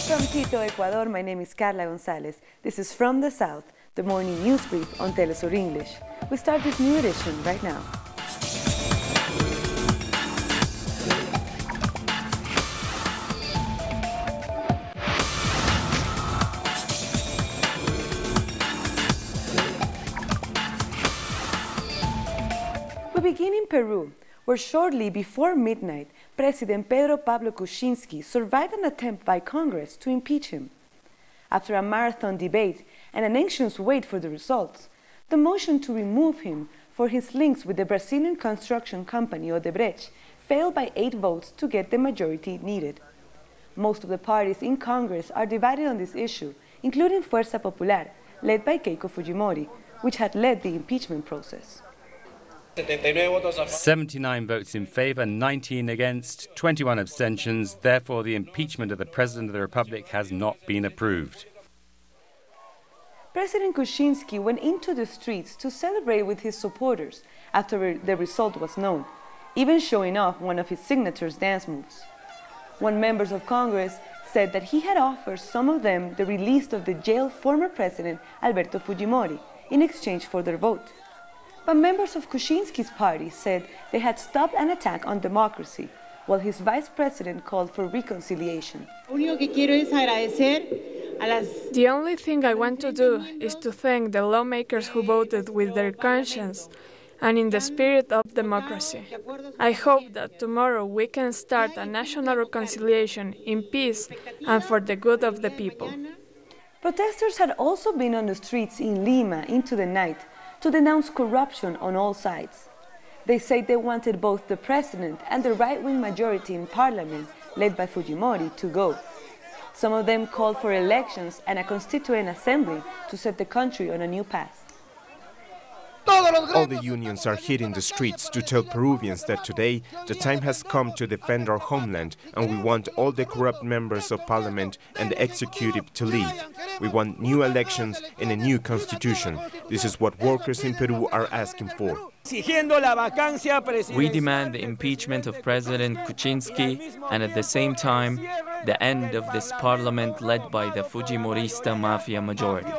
From Quito, Ecuador, my name is Carla Gonzalez. This is From the South, the morning news brief on Telesur English. We start this new edition right now. We begin in Peru, where shortly before midnight, President Pedro Pablo Kuczynski survived an attempt by Congress to impeach him. After a marathon debate and an anxious wait for the results, the motion to remove him for his links with the Brazilian construction company Odebrecht failed by 8 votes to get the majority needed. Most of the parties in Congress are divided on this issue, including Fuerza Popular, led by Keiko Fujimori, which had led the impeachment process. 79 votes in favour, 19 against, 21 abstentions. Therefore, the impeachment of the President of the Republic has not been approved. President Kuczynski went into the streets to celebrate with his supporters after the result was known, even showing off one of his signature dance moves. One member of Congress said that he had offered some of them the release of the jailed former President Alberto Fujimori in exchange for their vote. But members of Kuczynski's party said they had stopped an attack on democracy, while his vice president called for reconciliation. The only thing I want to do is to thank the lawmakers who voted with their conscience and in the spirit of democracy. I hope that tomorrow we can start a national reconciliation in peace and for the good of the people. Protesters had also been on the streets in Lima into the night to denounce corruption on all sides. They said they wanted both the president and the right-wing majority in parliament, led by Fujimori, to go. Some of them called for elections and a constituent assembly to set the country on a new path. All the unions are hitting the streets to tell Peruvians that today the time has come to defend our homeland, and we want all the corrupt members of parliament and the executive to leave. We want new elections and a new constitution. This is what workers in Peru are asking for. We demand the impeachment of President Kuczynski and at the same time the end of this parliament led by the Fujimorista mafia majority.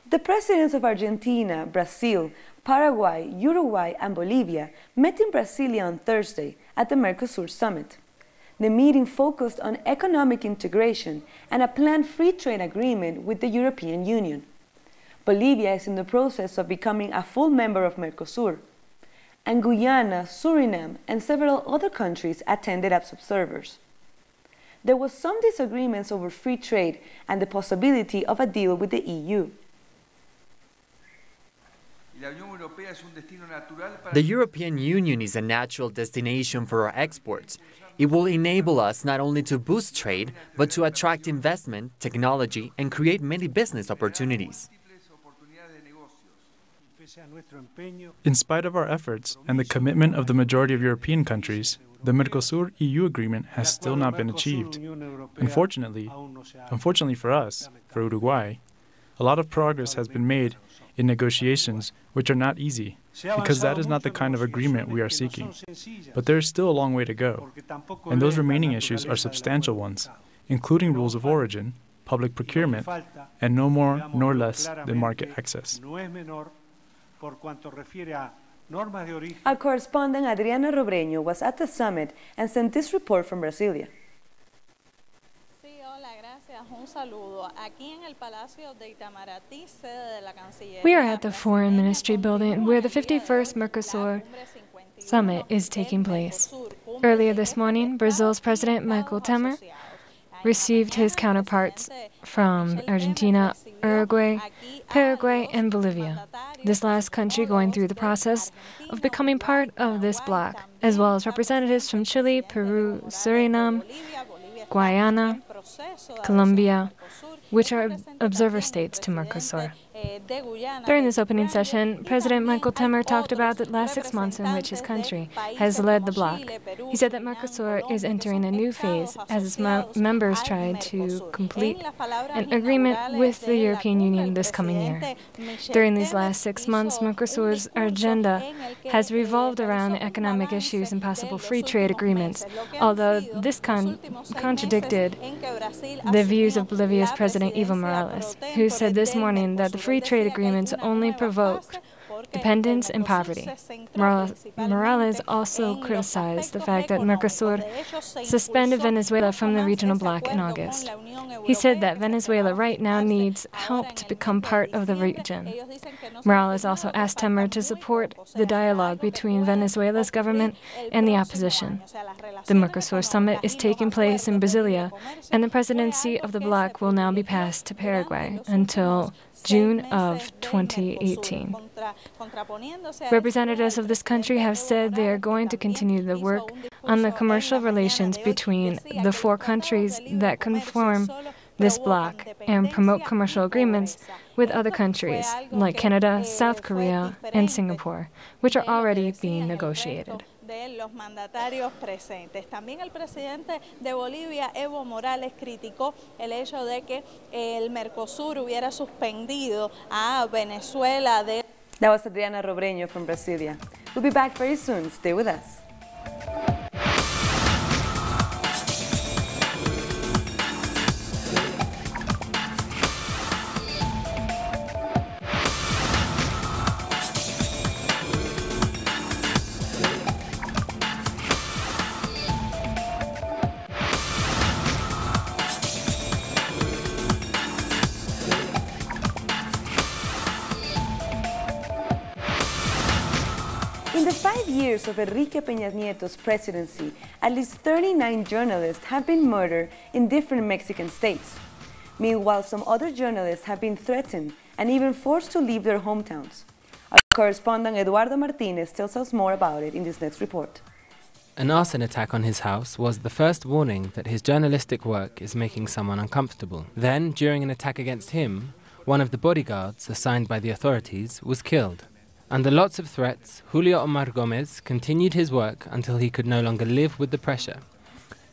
The presidents of Argentina, Brazil, Paraguay, Uruguay and Bolivia met in Brasilia on Thursday at the Mercosur summit. The meeting focused on economic integration and a planned free trade agreement with the European Union. Bolivia is in the process of becoming a full member of Mercosur, and Guyana, Suriname, and several other countries attended as observers. There was some disagreements over free trade and the possibility of a deal with the EU. The European Union is a natural destination for our exports. It will enable us not only to boost trade, but to attract investment, technology, and create many business opportunities. In spite of our efforts and the commitment of the majority of European countries, the Mercosur-EU agreement has still not been achieved. Unfortunately for us, for Uruguay, a lot of progress has been made in negotiations which are not easy, because that is not the kind of agreement we are seeking. But there is still a long way to go, and those remaining issues are substantial ones, including rules of origin, public procurement, and no more nor less than market access. Our correspondent Adriana Robreño was at the summit and sent this report from Brasilia. We are at the Foreign Ministry building where the 51st Mercosur summit is taking place. Earlier this morning, Brazil's President Michel Temer received his counterparts from Argentina, Uruguay, Paraguay, and Bolivia. This last country going through the process of becoming part of this bloc, as well as representatives from Chile, Peru, Suriname, Guyana, Colombia, which are observer states to Mercosur. During this opening session, President Michael Temer talked about the last 6 months in which his country has led the bloc. He said that Mercosur is entering a new phase as its members try to complete an agreement with the European Union this coming year. During these last 6 months, Mercosur's agenda has revolved around the economic issues and possible free trade agreements, although this contradicted the views of Bolivia's President Evo Morales, who said this morning that the free trade agreements only provoked dependence and poverty. Morales also criticized the fact that Mercosur suspended Venezuela from the regional bloc in August. He said that Venezuela right now needs help to become part of the region. Morales also asked Temer to support the dialogue between Venezuela's government and the opposition. The Mercosur summit is taking place in Brasilia, and the presidency of the bloc will now be passed to Paraguay until June of 2018. Representatives of this country have said they are going to continue the work on the commercial relations between the 4 countries that conform this bloc and promote commercial agreements with other countries like Canada, South Korea, and Singapore, which are already being negotiated. De los mandatarios presentes. También el presidente de Bolivia, Evo Morales, criticó el hecho de que el Mercosur hubiera suspendido a Venezuela de... That was Adriana Robreño from Brasilia. We'll be back very soon. Stay with us. In the 5 years of Enrique Peña Nieto's presidency, at least 39 journalists have been murdered in different Mexican states. Meanwhile, some other journalists have been threatened and even forced to leave their hometowns. Our correspondent Eduardo Martinez tells us more about it in this next report. An arson attack on his house was the first warning that his journalistic work is making someone uncomfortable. Then, during an attack against him, one of the bodyguards assigned by the authorities was killed. Under lots of threats, Julio Omar Gomez continued his work until he could no longer live with the pressure.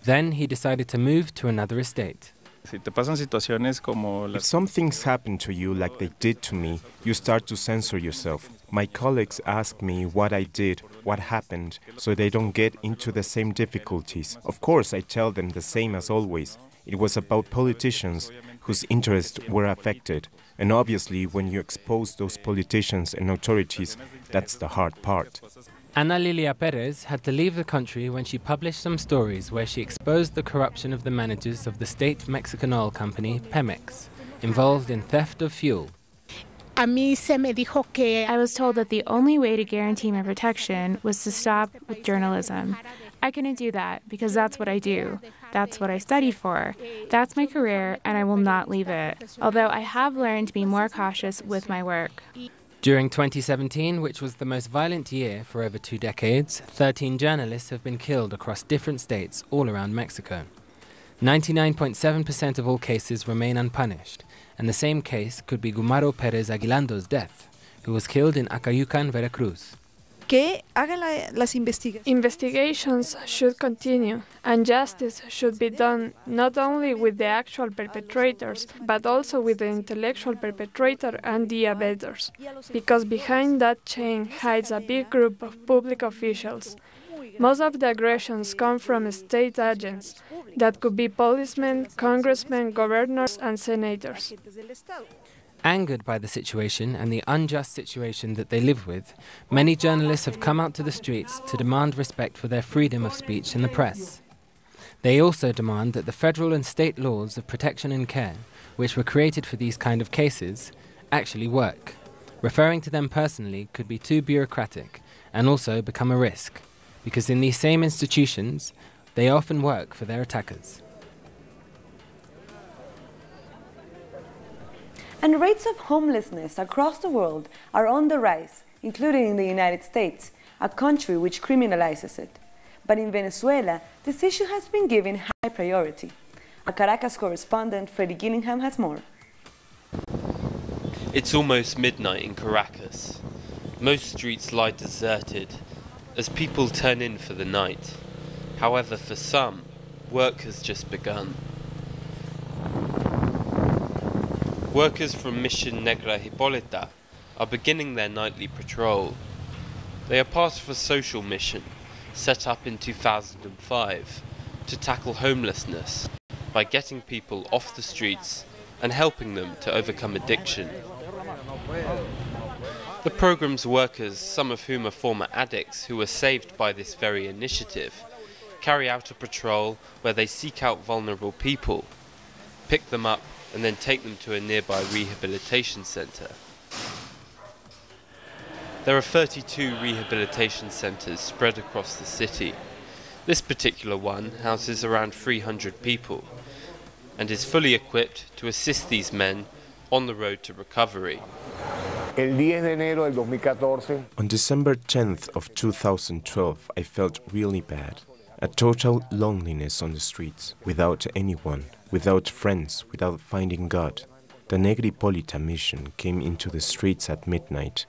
Then he decided to move to another estate. If some things happen to you like they did to me, you start to censor yourself. My colleagues ask me what I did, what happened, so they don't get into the same difficulties. Of course, I tell them the same as always. It was about politicians whose interests were affected. And obviously, when you expose those politicians and authorities, that's the hard part. Ana Lilia Perez had to leave the country when she published some stories where she exposed the corruption of the managers of the state Mexican oil company, Pemex, involved in theft of fuel. I was told that the only way to guarantee my protection was to stop with journalism. I couldn't do that because that's what I do. That's what I studied for. That's my career, and I will not leave it. Although I have learned to be more cautious with my work. During 2017, which was the most violent year for over 2 decades, 13 journalists have been killed across different states all around Mexico. 99.7% of all cases remain unpunished, and the same case could be Gumaro Pérez Aguilando's death, who was killed in Acayucan, Veracruz. Investigations should continue, and justice should be done not only with the actual perpetrators, but also with the intellectual perpetrator and the abettors, because behind that chain hides a big group of public officials. Most of the aggressions come from state agents, that could be policemen, congressmen, governors, and senators. Angered by the situation and the unjust situation that they live with, many journalists have come out to the streets to demand respect for their freedom of speech in the press. They also demand that the federal and state laws of protection and care, which were created for these kind of cases, actually work. Referring to them personally could be too bureaucratic and also become a risk, because in these same institutions, they often work for their attackers. And rates of homelessness across the world are on the rise, including in the United States, a country which criminalizes it. But in Venezuela, this issue has been given high priority. Our Caracas correspondent, Freddie Gillingham, has more. It's almost midnight in Caracas. Most streets lie deserted as people turn in for the night. However, for some, work has just begun. Workers from Mission Negra Hipólita are beginning their nightly patrol. They are part of a social mission set up in 2005 to tackle homelessness by getting people off the streets and helping them to overcome addiction. The programme's workers, some of whom are former addicts who were saved by this very initiative, carry out a patrol where they seek out vulnerable people, pick them up and then take them to a nearby rehabilitation centre. There are 32 rehabilitation centres spread across the city. This particular one houses around 300 people and is fully equipped to assist these men on the road to recovery. On December 10th of 2012, I felt really bad. A total loneliness on the streets, without anyone, without friends, without finding God. The Negra Hipólita mission came into the streets at midnight.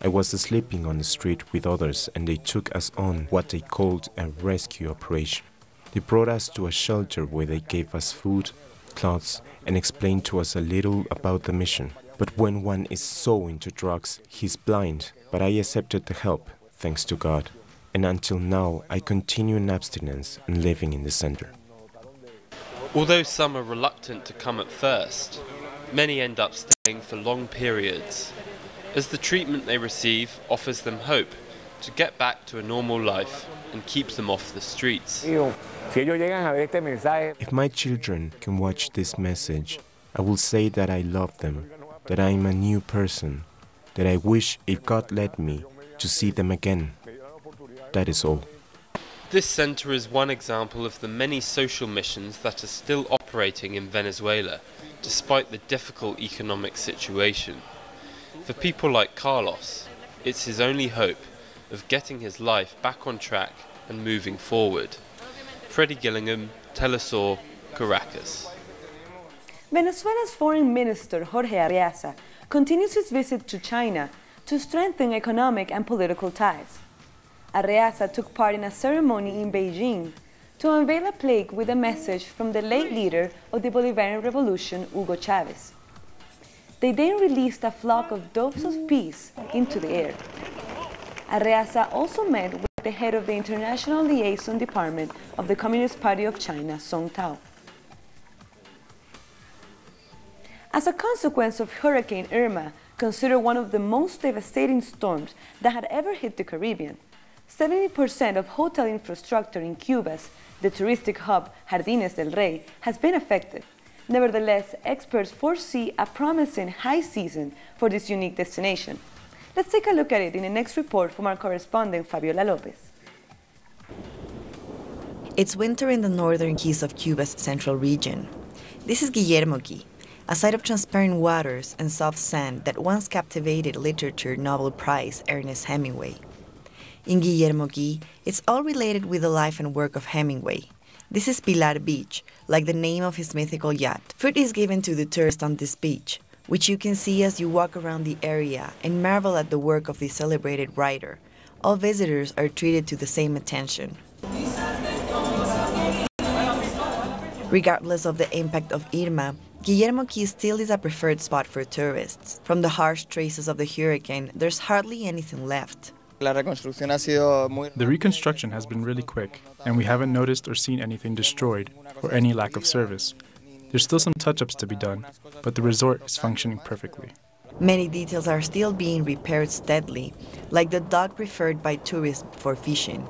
I was sleeping on the street with others and they took us on what they called a rescue operation. They brought us to a shelter where they gave us food, clothes, and explained to us a little about the mission. But when one is so into drugs, he's blind. But I accepted the help, thanks to God. And until now, I continue in abstinence and living in the center. Although some are reluctant to come at first, many end up staying for long periods, as the treatment they receive offers them hope to get back to a normal life and keeps them off the streets. If my children can watch this message, I will say that I love them, that I am a new person, that I wish, if God let me, to see them again. That is all. This centre is one example of the many social missions that are still operating in Venezuela, despite the difficult economic situation. For people like Carlos, it's his only hope of getting his life back on track and moving forward. Freddie Gillingham, Telesur, Caracas. Venezuela's Foreign Minister Jorge Arreaza continues his visit to China to strengthen economic and political ties. Arreaza took part in a ceremony in Beijing to unveil a plaque with a message from the late leader of the Bolivarian Revolution, Hugo Chavez. They then released a flock of doves of peace into the air. Arreaza also met with the head of the International Liaison Department of the Communist Party of China, Song Tao. As a consequence of Hurricane Irma, considered one of the most devastating storms that had ever hit the Caribbean, 70% of hotel infrastructure in Cuba's, the touristic hub Jardines del Rey, has been affected. Nevertheless, experts foresee a promising high season for this unique destination. Let's take a look at it in the next report from our correspondent Fabiola Lopez. It's winter in the northern keys of Cuba's central region. This is Guillermo Key, a site of transparent waters and soft sand that once captivated literature Nobel Prize Ernest Hemingway. In Guillermo Key, it's all related with the life and work of Hemingway. This is Pilar Beach, like the name of his mythical yacht. Food is given to the tourists on this beach, which you can see as you walk around the area and marvel at the work of this celebrated writer. All visitors are treated to the same attention. Regardless of the impact of Irma, Guillermo Key still is a preferred spot for tourists. From the harsh traces of the hurricane, there's hardly anything left. The reconstruction has been really quick, and we haven't noticed or seen anything destroyed or any lack of service. There's still some touch-ups to be done, but the resort is functioning perfectly. Many details are still being repaired steadily, like the dock preferred by tourists for fishing.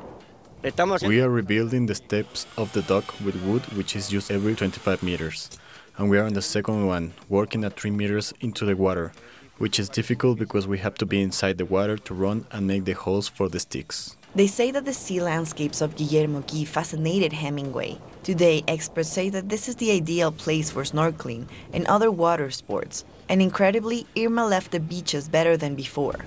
We are rebuilding the steps of the dock with wood, which is used every 25 meters. And we are on the second one, working at 3 meters into the water, which is difficult because we have to be inside the water to run and make the holes for the sticks. They say that the sea landscapes of Guillermo Key fascinated Hemingway. Today, experts say that this is the ideal place for snorkeling and other water sports. And incredibly, Irma left the beaches better than before.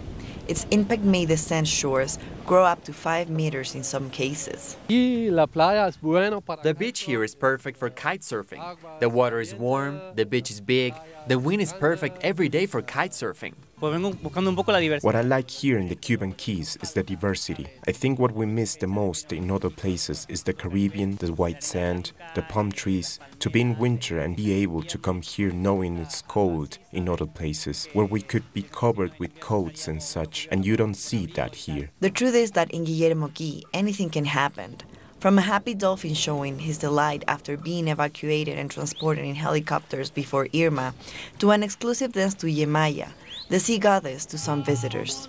Its impact made the sand shores grow up to 5 meters in some cases. The beach here is perfect for kite surfing. The water is warm, the beach is big, the wind is perfect every day for kite surfing. What I like here in the Cuban Keys is the diversity. I think what we miss the most in other places is the Caribbean, the white sand, the palm trees. To be in winter and be able to come here knowing it's cold in other places, where we could be covered with coats and such, and you don't see that here. The truth is that in Guillermo Key, anything can happen. From a happy dolphin showing his delight after being evacuated and transported in helicopters before Irma, to an exclusive dance to Yemaya, the sea goddess to some visitors.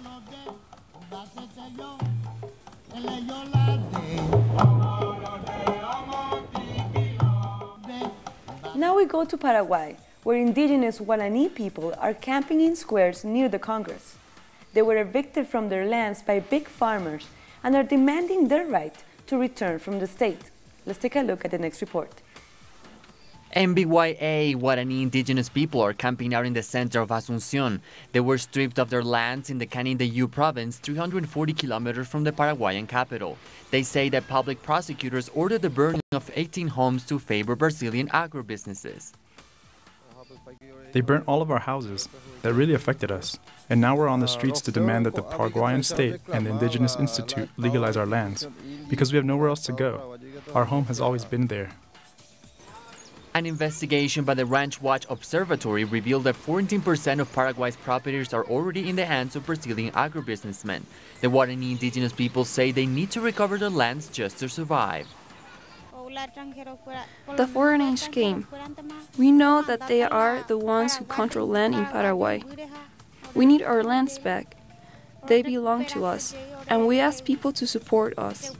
Now we go to Paraguay, where indigenous Guarani people are camping in squares near the Congress. They were evicted from their lands by big farmers and are demanding their right to return from the state. Let's take a look at the next report. MBYA Guarani indigenous people are camping out in the center of Asunción. They were stripped of their lands in the Canindeyú province, 340 kilometers from the Paraguayan capital. They say that public prosecutors ordered the burning of 18 homes to favor Brazilian agribusinesses. They burnt all of our houses. That really affected us. And now we're on the streets to demand that the Paraguayan state and the Indigenous Institute legalize our lands, because we have nowhere else to go. Our home has always been there. An investigation by the Ranch Watch Observatory revealed that 14% of Paraguay's properties are already in the hands of Brazilian agribusinessmen. The Guarani indigenous people say they need to recover their lands just to survive. The foreigners came. We know that they are the ones who control land in Paraguay. We need our lands back. They belong to us, and we ask people to support us.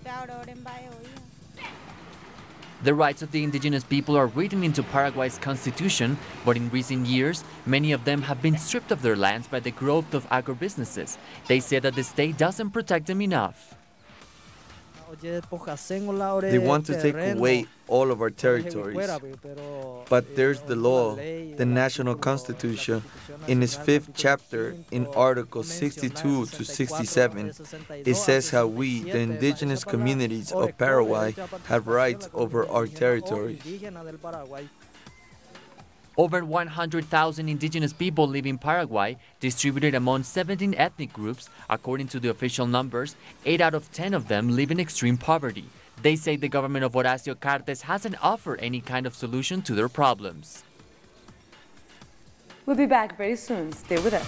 The rights of the indigenous people are written into Paraguay's constitution, but in recent years, many of them have been stripped of their lands by the growth of agribusinesses. They say that the state doesn't protect them enough. They want to take away all of our territories. But there's the law, the National Constitution, in its 5th chapter, in Articles 62 to 67, it says how we, the indigenous communities of Paraguay, have rights over our territories. Over 100,000 indigenous people live in Paraguay, distributed among 17 ethnic groups. According to the official numbers, 8 out of 10 of them live in extreme poverty. They say the government of Horacio Cartes hasn't offered any kind of solution to their problems. We'll be back very soon. Stay with us.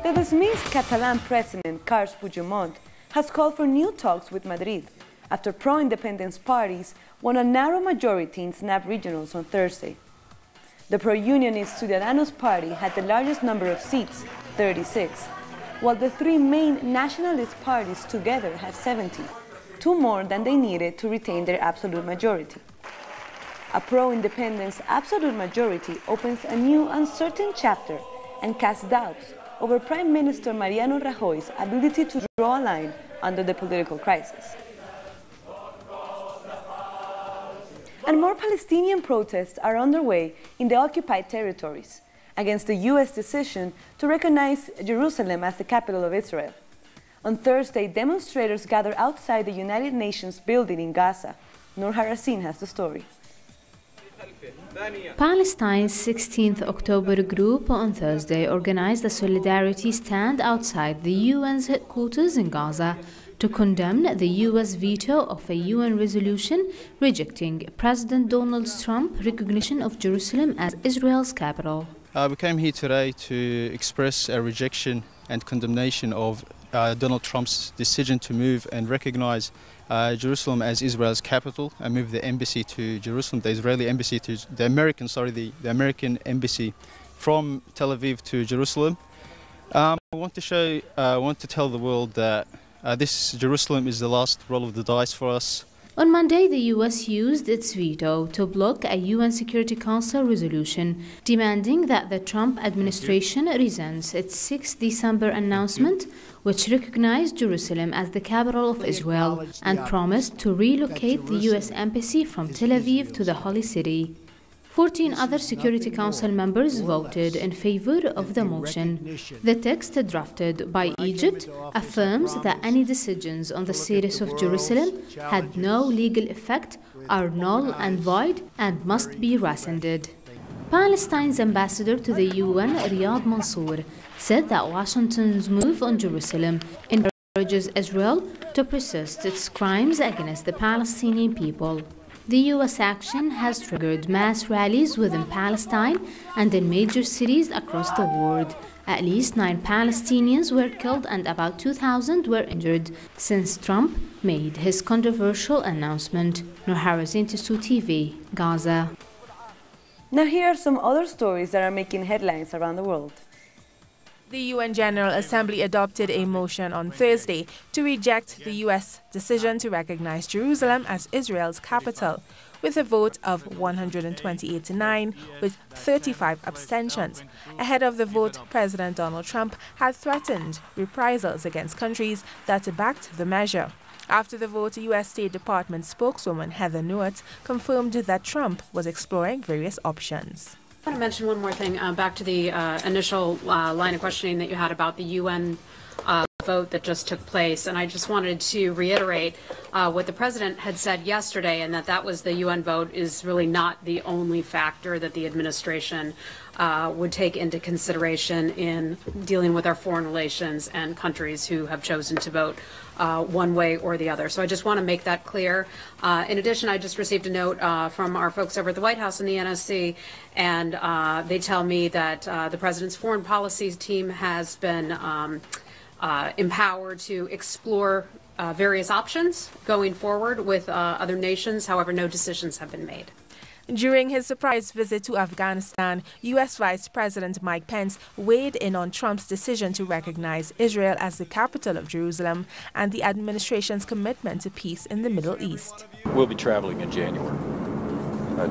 The dismissed Catalan President Carles Puigdemont has called for new talks with Madrid after pro-independence parties won a narrow majority in snap regionals on Thursday. The pro-unionist Ciudadanos party had the largest number of seats, 36, while the 3 main nationalist parties together had 70, 2 more than they needed to retain their absolute majority. A pro-independence absolute majority opens a new uncertain chapter and casts doubts over Prime Minister Mariano Rajoy's ability to draw a line under the political crisis. And more Palestinian protests are underway in the occupied territories against the U.S. decision to recognize Jerusalem as the capital of Israel. On Thursday, demonstrators gathered outside the United Nations building in Gaza. Noor Harasin has the story. Palestine's 16th October group on Thursday organized a solidarity stand outside the UN's headquarters in Gaza to condemn the U.S. veto of a UN resolution rejecting President Donald Trump's recognition of Jerusalem as Israel's capital. We came here today to express a rejection and condemnation of Donald Trump's decision to move and recognize Jerusalem as Israel's capital and move the embassy to Jerusalem, the Israeli embassy to the American embassy from Tel Aviv to Jerusalem. I want to tell the world that Jerusalem is the last roll of the dice for us. On Monday, the U.S. used its veto to block a UN Security Council resolution demanding that the Trump administration resents its 6 December announcement, which recognized Jerusalem as the capital of Israel and promised to relocate the U.S. embassy from Tel Aviv to the Holy City. 14 other Security Council members voted in favor of the motion. The text drafted by Egypt affirms that any decisions on the status of Jerusalem had no legal effect, are null and void, and must be rescinded. Palestine's ambassador to the UN, Riyad Mansour, said that Washington's move on Jerusalem encourages Israel to persist its crimes against the Palestinian people. The U.S. action has triggered mass rallies within Palestine and in major cities across the world. At least 9 Palestinians were killed and about 2,000 were injured since Trump made his controversial announcement. Nohara Zintisu TV, Gaza. Now here are some other stories that are making headlines around the world. The UN General Assembly adopted a motion on Thursday to reject the U.S. decision to recognize Jerusalem as Israel's capital, with a vote of 128 to 9, with 35 abstentions. Ahead of the vote, President Donald Trump had threatened reprisals against countries that backed the measure. After the vote, U.S. State Department spokeswoman Heather Nauert confirmed that Trump was exploring various options. I want to mention one more thing, back to the initial line of questioning that you had about the UN vote that just took place. And I just wanted to reiterate what the president had said yesterday, and that was the UN vote is really not the only factor that the administration would take into consideration in dealing with our foreign relations and countries who have chosen to vote one way or the other. So I just want to make that clear. In addition, I just received a note from our folks over at the White House and the NSC, and they tell me that the president's foreign policy team has been empowered to explore various options going forward with other nations. However, no decisions have been made. During his surprise visit to Afghanistan, U.S. Vice President Mike Pence weighed in on Trump's decision to recognize Israel as the capital of Jerusalem and the administration's commitment to peace in the Middle East. We'll be traveling in January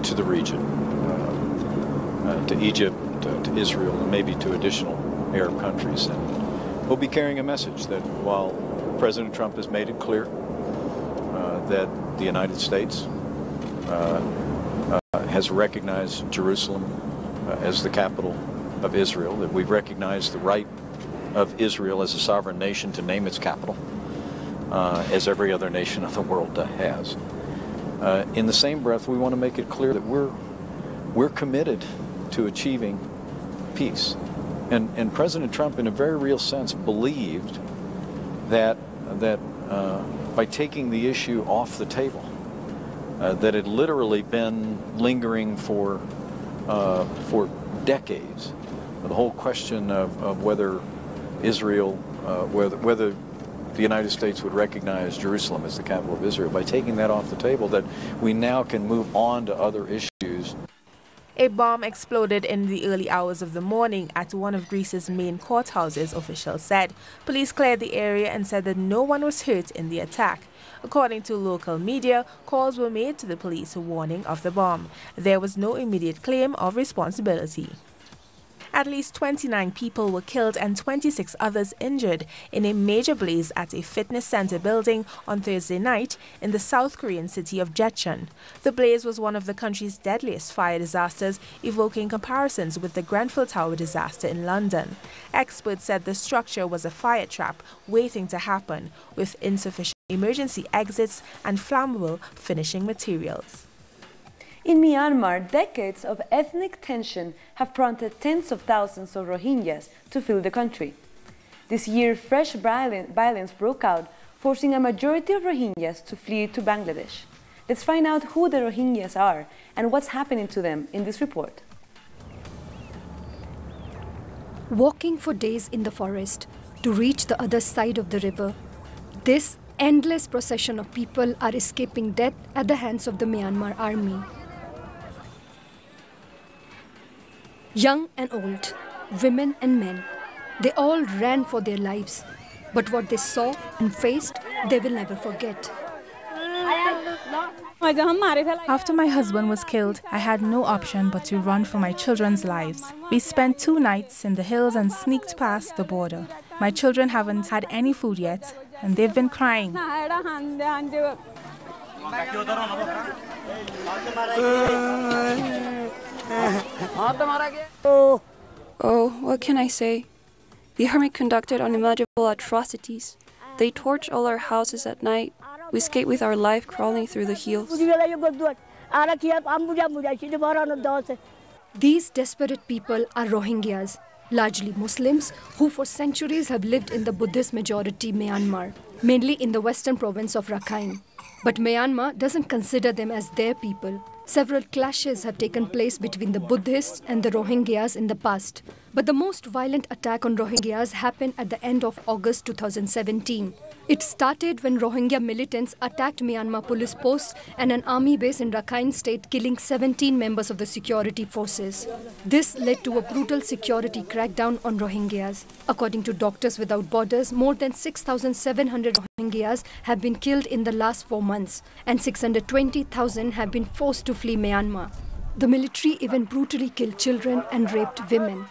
to the region, to Egypt, to Israel, and maybe to additional Arab countries. And we'll be carrying a message that while President Trump has made it clear that the United States has recognized Jerusalem as the capital of Israel, that we've recognized the right of Israel as a sovereign nation to name its capital, as every other nation of the world has. In the same breath, we want to make it clear that we're committed to achieving peace. And President Trump, in a very real sense, believed that by taking the issue off the table, that had literally been lingering for decades. The whole question of whether Israel, whether the United States would recognize Jerusalem as the capital of Israel, by taking that off the table, that we now can move on to other issues. A bomb exploded in the early hours of the morning at one of Greece's main courthouses, officials said. Police cleared the area and said that no one was hurt in the attack. According to local media, calls were made to the police warning of the bomb. There was no immediate claim of responsibility. At least 29 people were killed and 26 others injured in a major blaze at a fitness center building on Thursday night in the South Korean city of Jecheon. The blaze was one of the country's deadliest fire disasters, evoking comparisons with the Grenfell Tower disaster in London. Experts said the structure was a fire trap waiting to happen, with insufficient emergency exits and flammable finishing materials. In Myanmar, decades of ethnic tension have prompted tens of thousands of Rohingyas to flee the country. This year, fresh violence broke out, forcing a majority of Rohingyas to flee to Bangladesh. Let's find out who the Rohingyas are and what's happening to them in this report. Walking for days in the forest to reach the other side of the river, this endless procession of people are escaping death at the hands of the Myanmar army. Young and old, women and men, they all ran for their lives. But what they saw and faced, they will never forget. After my husband was killed, I had no option but to run for my children's lives. We spent 2 nights in the hills and sneaked past the border. My children haven't had any food yet, and they've been crying. Oh, what can I say? The army conducted unimaginable atrocities. They torched all our houses at night. We escaped with our life crawling through the hills. These desperate people are Rohingyas, largely Muslims, who for centuries have lived in the Buddhist majority Myanmar, mainly in the western province of Rakhine. But Myanmar doesn't consider them as their people. Several clashes have taken place between the Buddhists and the Rohingyas in the past. But the most violent attack on Rohingyas happened at the end of August 2017. It started when Rohingya militants attacked Myanmar police posts and an army base in Rakhine state, killing 17 members of the security forces. This led to a brutal security crackdown on Rohingyas. According to Doctors Without Borders, more than 6,700 Rohingyas have been killed in the last 4 months, and 620,000 have been forced to flee Myanmar. The military even brutally killed children and raped women.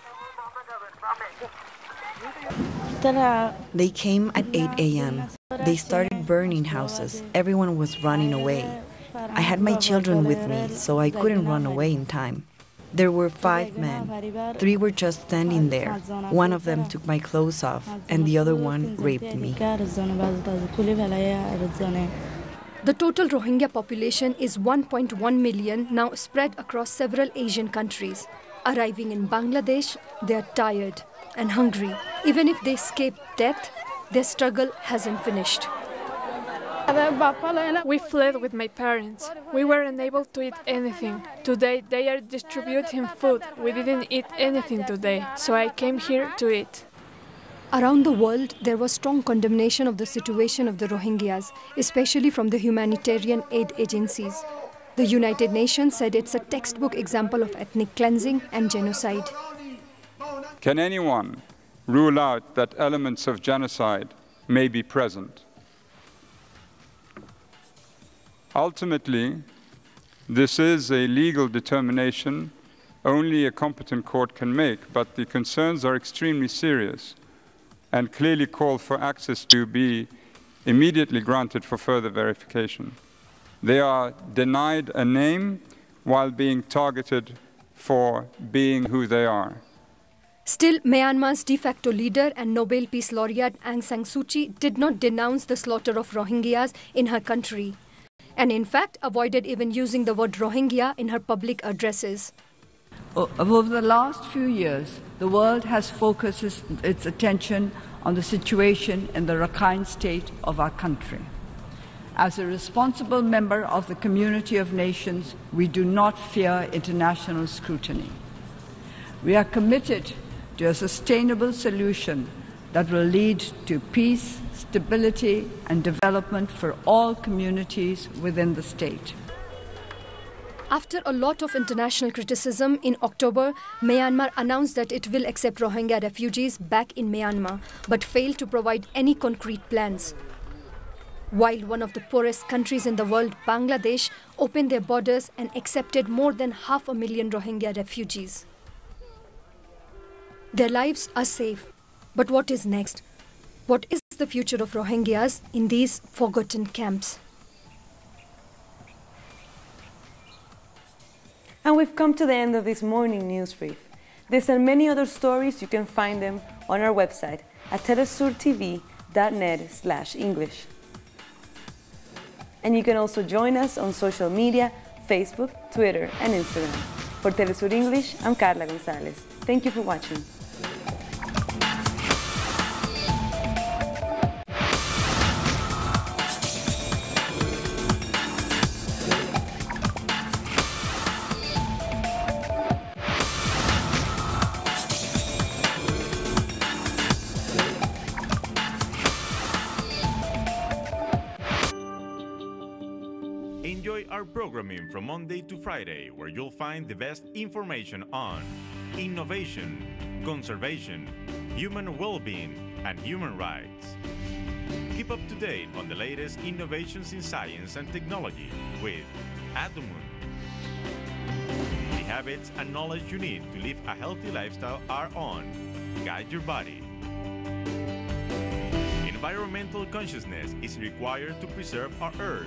They came at 8 a.m. They started burning houses. Everyone was running away. I had my children with me, so I couldn't run away in time. There were 5 men. 3 were just standing there. One of them took my clothes off, and the other one raped me. The total Rohingya population is 1.1 million, now spread across several Asian countries. Arriving in Bangladesh, they are tired and hungry. Even if they escape death, their struggle hasn't finished. We fled with my parents. We were unable to eat anything. Today they are distributing food. We didn't eat anything today, so I came here to eat. Around the world, there was strong condemnation of the situation of the Rohingyas, especially from the humanitarian aid agencies. The United Nations said it's a textbook example of ethnic cleansing and genocide. Can anyone rule out that elements of genocide may be present? Ultimately, this is a legal determination only a competent court can make, but the concerns are extremely serious and clearly call for access to be immediately granted for further verification. They are denied a name while being targeted for being who they are. Still, Myanmar's de facto leader and Nobel Peace Laureate Aung San Suu Kyi did not denounce the slaughter of Rohingyas in her country, and in fact avoided even using the word Rohingya in her public addresses. Over the last few years, the world has focused its attention on the situation in the Rakhine state of our country. As a responsible member of the community of nations, we do not fear international scrutiny. We are committed to a sustainable solution that will lead to peace, stability, and development for all communities within the state. After a lot of international criticism, in October, Myanmar announced that it will accept Rohingya refugees back in Myanmar, but failed to provide any concrete plans. While one of the poorest countries in the world, Bangladesh, opened their borders and accepted more than 500,000 Rohingya refugees. Their lives are safe, but what is next? What is the future of Rohingyas in these forgotten camps? And we've come to the end of this morning news brief. These and many other stories, you can find them on our website at telesurtv.net/English. And you can also join us on social media, Facebook, Twitter, and Instagram. For Telesur English, I'm Carla Gonzalez. Thank you for watching. Enjoy our programming from Monday to Friday, where you'll find the best information on innovation, conservation, human well-being, and human rights. Keep up to date on the latest innovations in science and technology with At the Moon. The habits and knowledge you need to live a healthy lifestyle are on Guide Your Body. Environmental consciousness is required to preserve our Earth.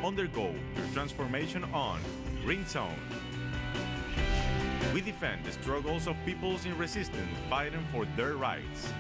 Undergo your transformation on Green Zone. We defend the struggles of peoples in resistance fighting for their rights.